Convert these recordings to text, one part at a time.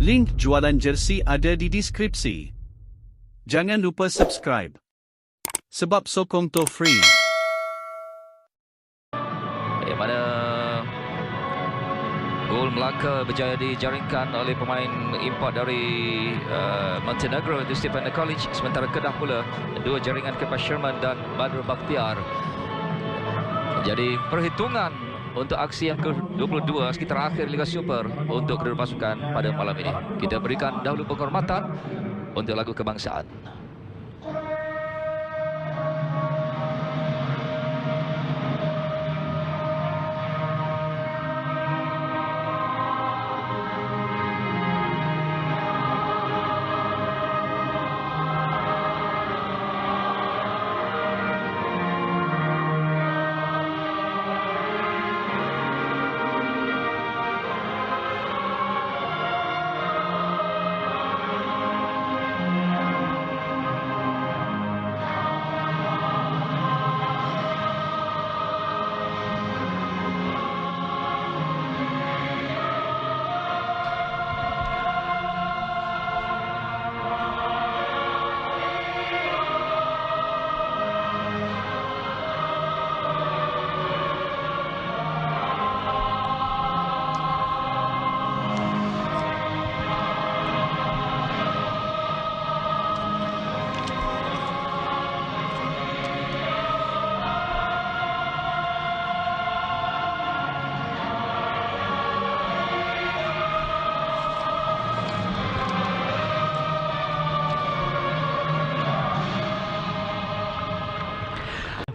Link jualan jersey ada di deskripsi. Jangan lupa subscribe. Sebab sokong to free. Mana gol Melaka berjaya dijaringkan oleh pemain import dari Montenegro di Stephen College. Sementara Kedah pula dua jaringan kepada Sherman dan Badrul Bakhtiar. Jadi perhitungan untuk aksi yang ke-22 sekitar akhir Liga Super untuk kedua pasukan pada malam ini. Kita berikan dahulu penghormatan untuk lagu kebangsaan.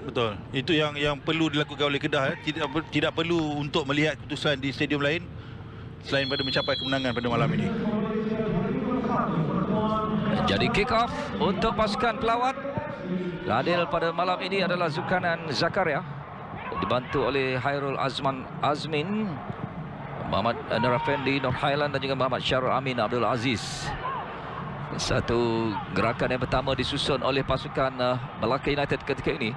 Betul. Itu yang perlu dilakukan oleh Kedah. Tidak perlu untuk melihat keputusan di stadium lain selain pada mencapai kemenangan pada malam ini. Jadi kick off untuk pasukan pelawat. Radil pada malam ini adalah Zulkarnain Zakaria, dibantu oleh Hairul Azmin, Muhammad Nur Effendi, Nur Hailan dan juga Muhammad Syarul Amin Abdul Aziz. Satu gerakan yang pertama disusun oleh pasukan Melaka United ketika ini.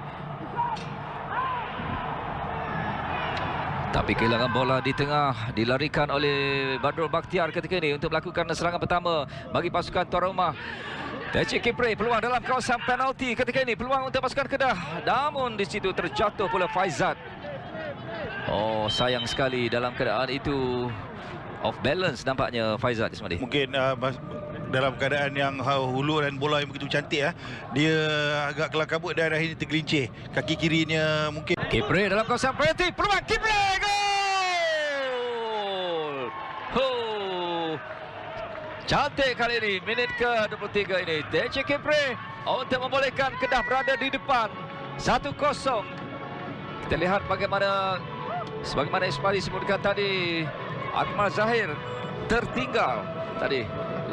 Tapi kehilangan bola di tengah, dilarikan oleh Badrul Bakhtiar ketika ini untuk melakukan serangan pertama bagi pasukan tuan rumah. Teci Kipre peluang dalam kawasan penalti ketika ini, peluang untuk pasukan Kedah. Namun di situ terjatuh pula Faizat. Oh, sayang sekali dalam keadaan itu off balance nampaknya Faizat Ismadi. Mungkin dalam keadaan yang hulur dan bola yang begitu cantik, dia agak kelam kabut dan akhirnya tergelincir. Kaki kirinya mungkin. Kipre dalam kawasan penalti, peluang Kipre, gol! Cantik kali ini, minit ke-23 ini. Teci Kipre untuk membolehkan Kedah berada di depan 1-0. Kita lihat bagaimana Ismail sebutkan tadi, Akmal Zahir tertinggal tadi.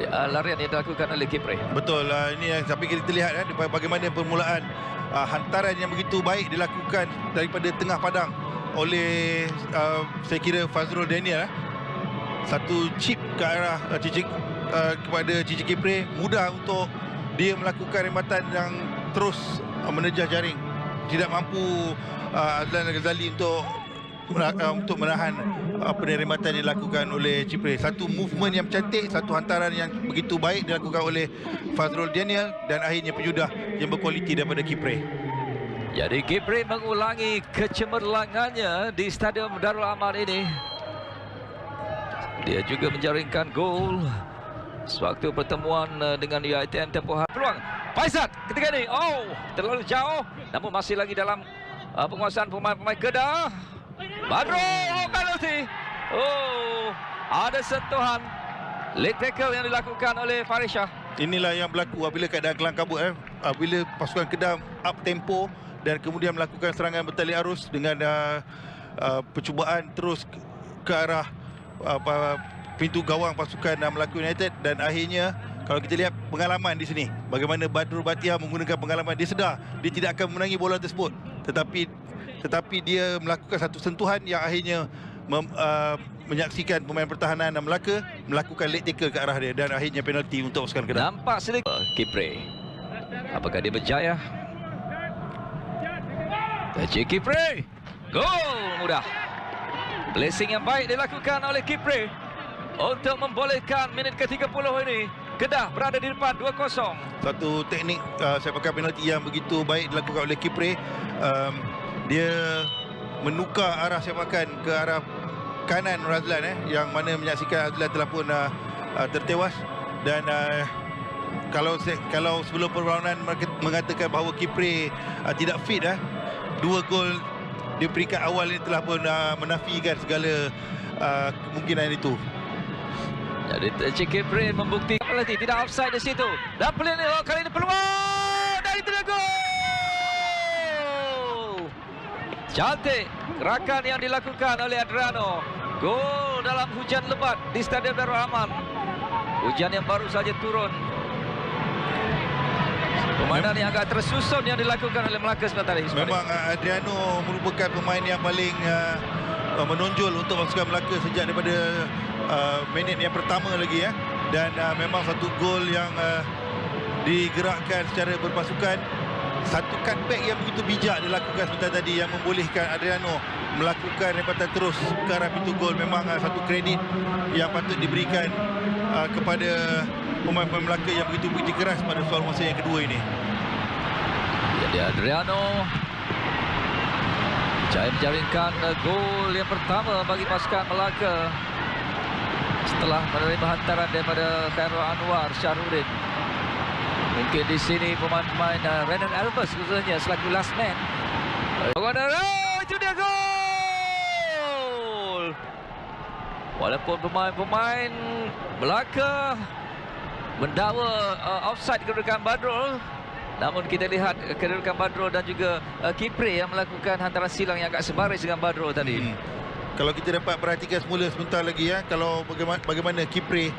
Larian yang dilakukan oleh Kipre. Betul, ini yang tapi kita lihat bagaimana permulaan hantaran yang begitu baik dilakukan daripada tengah padang oleh saya kira Fazrul Daniel. Satu chip ke arah kepada Cici Kipre, mudah untuk dia melakukan rematan yang terus menejah jaring. Tidak mampu Azlan Ghazali untuk menahan penerematan yang dilakukan oleh Kipre. Satu movement yang cantik, satu hantaran yang begitu baik dilakukan oleh Fazrul Daniel dan akhirnya penjudah yang berkualiti daripada Kipre. Jadi Kipre mengulangi kecemerlangannya di Stadium Darul Aman ini. Dia juga menjaringkan gol sewaktu pertemuan dengan UiTM tempoh hari. Peluang Faizat ketika ini, terlalu jauh, namun masih lagi dalam penguasaan pemain Kedah. Badrul, penalti. Ada sentuhan leg tackle yang dilakukan oleh Farisha. Inilah yang berlaku apabila keadaan kelam kabut, apabila pasukan Kedah up tempo dan kemudian melakukan serangan bertali arus dengan percubaan terus ke arah pintu gawang pasukan Melaka United, dan akhirnya kalau kita lihat pengalaman di sini, bagaimana Badrul Bakhtiar menggunakan pengalaman, dia sedar dia tidak akan memenangi bola tersebut, tetapi dia melakukan satu sentuhan yang akhirnya menyaksikan pemain pertahanan Melaka melakukan leg tackle ke arah dia dan akhirnya penalti untuk pasukan Kedah. Nampak sedikit Kipre. Apakah dia berjaya? Teci Kipre. Gol mudah. Blessing yang baik dilakukan oleh Kipre. untuk membolehkan minit ke-30 ini. Kedah berada di depan 2-0. Satu teknik sepakan penalti yang begitu baik dilakukan oleh Kipre. Dia menukar arah sepakan ke arah kanan Razlan yang mana menyaksikan Razlan telah pun tertewas. Dan kalau sebelum perlawanan mereka mengatakan bahawa Kipre tidak fit, 2 gol di peringkat awal ini telah pun menafikan segala kemungkinan itu. Jadi Kipre membuktikan penalti, tidak offside di situ. Dan kali ini peluang dan itu dia gol. Cantik gerakan yang dilakukan oleh Adriano. Gol dalam hujan lebat di Stadion Darul Aman. Hujan yang baru saja turun. Permainan yang agak tersusun yang dilakukan oleh Melaka sebentar ini. Memang Adriano merupakan pemain yang paling menonjol untuk pasukan Melaka sejak daripada minit yang pertama lagi dan memang satu gol yang digerakkan secara berpasukan. Satu cutback yang begitu bijak dilakukan sebentar tadi yang membolehkan Adriano melakukan repatan terus ke arah pintu gol. Memang satu kredit yang patut diberikan kepada pemain-pemain Melaka yang begitu keras pada soal masa yang kedua ini. Jadi Adriano jaya menjaringkan gol yang pertama bagi pasukan Melaka setelah menerima hantaran daripada Khairul Anwar Syarudin. Mungkin di sini pemain-pemain Renan Alves khususnya selaku last man. Itu dia gol. Walaupun pemain-pemain Melaka mendakwa offside kedudukan Badrul, namun kita lihat kedudukan Badrul dan juga Kipre yang melakukan hantaran silang yang agak sebaris dengan Badrul tadi. Kalau kita dapat perhatikan semula sebentar lagi kalau bagaimana Kipre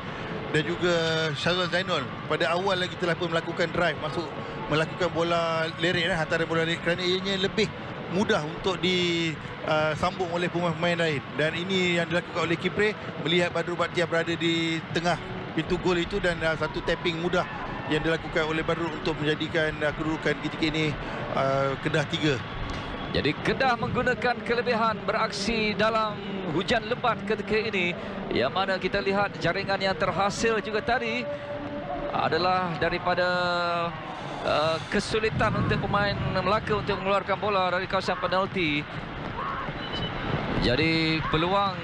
dan juga Syazwan Zainul pada awal lagi telah pun melakukan drive masuk melakukan bola lerek hantaran bola lerek kerana ianya lebih mudah untuk disambung oleh pemain-pemain lain. Dan ini yang dilakukan oleh Kipre melihat Badrul Bakhtiar berada di tengah pintu gol itu dan satu tapping mudah yang dilakukan oleh Badrul untuk menjadikan kedudukan ketika ini Kedah 3. Jadi Kedah menggunakan kelebihan beraksi dalam hujan lebat ketika ini, yang mana kita lihat jaringan yang terhasil juga tadi adalah daripada kesulitan untuk pemain Melaka untuk mengeluarkan bola dari kawasan penalti. Jadi peluang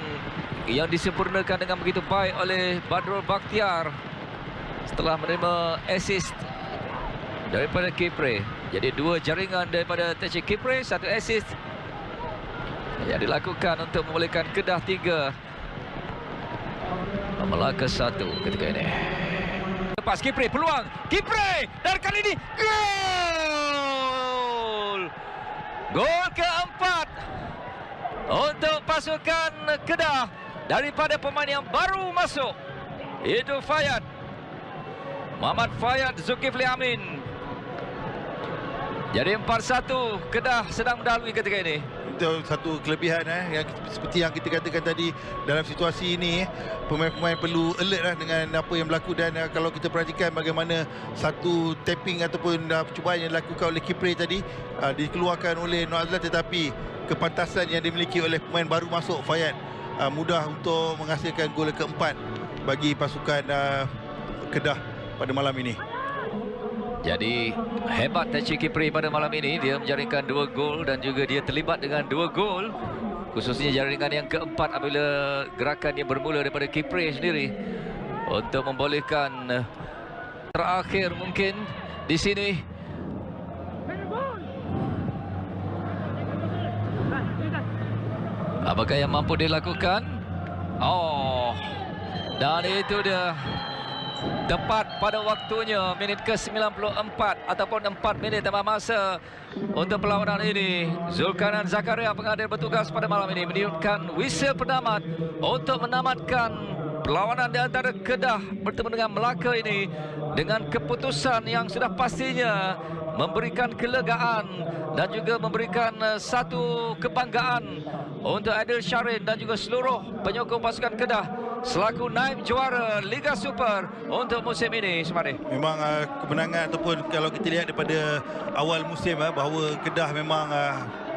yang disempurnakan dengan begitu baik oleh Badrul Bakhtiar setelah menerima assist daripada Kipre. Jadi 2 jaringan daripada TC Kipre, 1 assist yang dilakukan untuk membolehkan Kedah 3 Melaka 1 ketika ini. Lepas Kipre, peluang Kipre dan kali ini gol. Gol keempat untuk pasukan Kedah daripada pemain yang baru masuk, itu Fayad, Muhammad Fayad Zulkifli Amin. Jadi 4-1 Kedah sedang mendahului ketika ini. Itu satu kelebihan yang seperti yang kita katakan tadi, dalam situasi ini pemain-pemain perlu alert dengan apa yang berlaku. Dan kalau kita perhatikan bagaimana satu tapping ataupun percubaan yang dilakukan oleh Kipre tadi dikeluarkan oleh Nur Azlan, tetapi kepantasan yang dimiliki oleh pemain baru masuk Fayad mudah untuk menghasilkan gol keempat bagi pasukan Kedah pada malam ini. Jadi hebat TC Kipre pada malam ini, dia menjaringkan 2 gol dan juga dia terlibat dengan 2 gol, khususnya jaringan yang keempat apabila gerakan yang bermula daripada Kipre sendiri untuk membolehkan terakhir mungkin di sini. Apakah yang mampu dilakukan? Oh, dan itu dia tepat pada waktunya, minit ke-94 ataupun 4 minit tambah masa untuk perlawanan ini. Zulkarnain Zakaria, pengadil bertugas pada malam ini, meniupkan whistle penamat untuk menamatkan perlawanan di antara Kedah bertemu dengan Melaka ini dengan keputusan yang sudah pastinya memberikan kelegaan dan juga memberikan satu kebanggaan untuk Adil Syarin dan juga seluruh penyokong pasukan Kedah selaku naib juara Liga Super untuk musim ini. Semadi, memang kemenangan ataupun kalau kita lihat daripada awal musim bahawa Kedah memang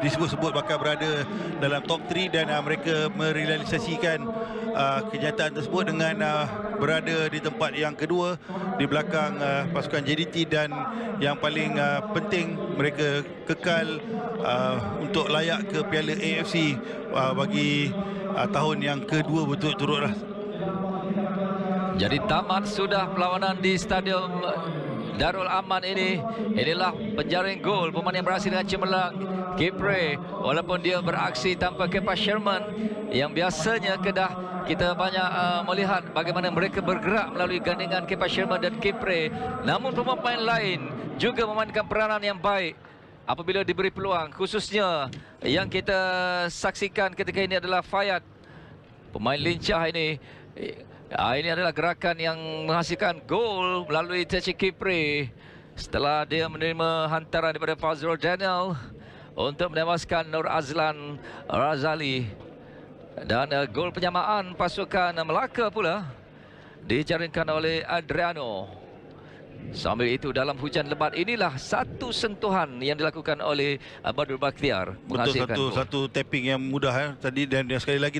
disebut-sebut bakal berada dalam top 3 dan mereka merealisasikan kenyataan tersebut dengan berada di tempat yang kedua di belakang pasukan JDT, dan yang paling penting mereka kekal untuk layak ke Piala AFC bagi tahun yang kedua berturut-turut lah. Jadi tamat sudah perlawanan di Stadium Darul Aman ini. Inilah penjaring gol pemain yang berhasil dengan cemerlang, Kipre, walaupun dia beraksi tanpa Kepa Sherman yang biasanya Kedah kita banyak melihat bagaimana mereka bergerak melalui gandingan Kepa Sherman dan Kipre, namun pemain lain juga memainkan peranan yang baik apabila diberi peluang. Khususnya yang kita saksikan ketika ini adalah Fayad, pemain lincah ini. Ini adalah gerakan yang menghasilkan gol melalui touch Kipre setelah dia menerima hantaran daripada Fazrul Daniel untuk menewaskan Nur Azlan Razali. Dan gol penyamaan pasukan Melaka pula dijaringkan oleh Adriano. Sambil itu dalam hujan lebat inilah satu sentuhan yang dilakukan oleh Badrul Bakhtiar menghasilkan satu tapping yang mudah tadi, dan sekali lagi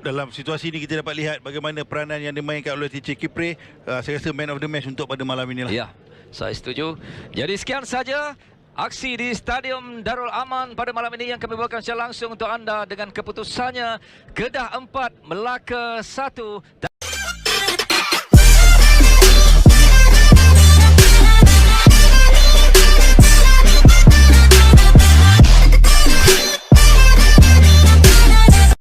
dalam situasi ini kita dapat lihat bagaimana peranan yang dimainkan oleh TC Kipre. Saya rasa man of the match untuk pada malam inilah. Ya, saya setuju. Jadi sekian saja aksi di Stadium Darul Aman pada malam ini yang kami bawakan secara langsung untuk anda dengan keputusannya Kedah 4, Melaka 1.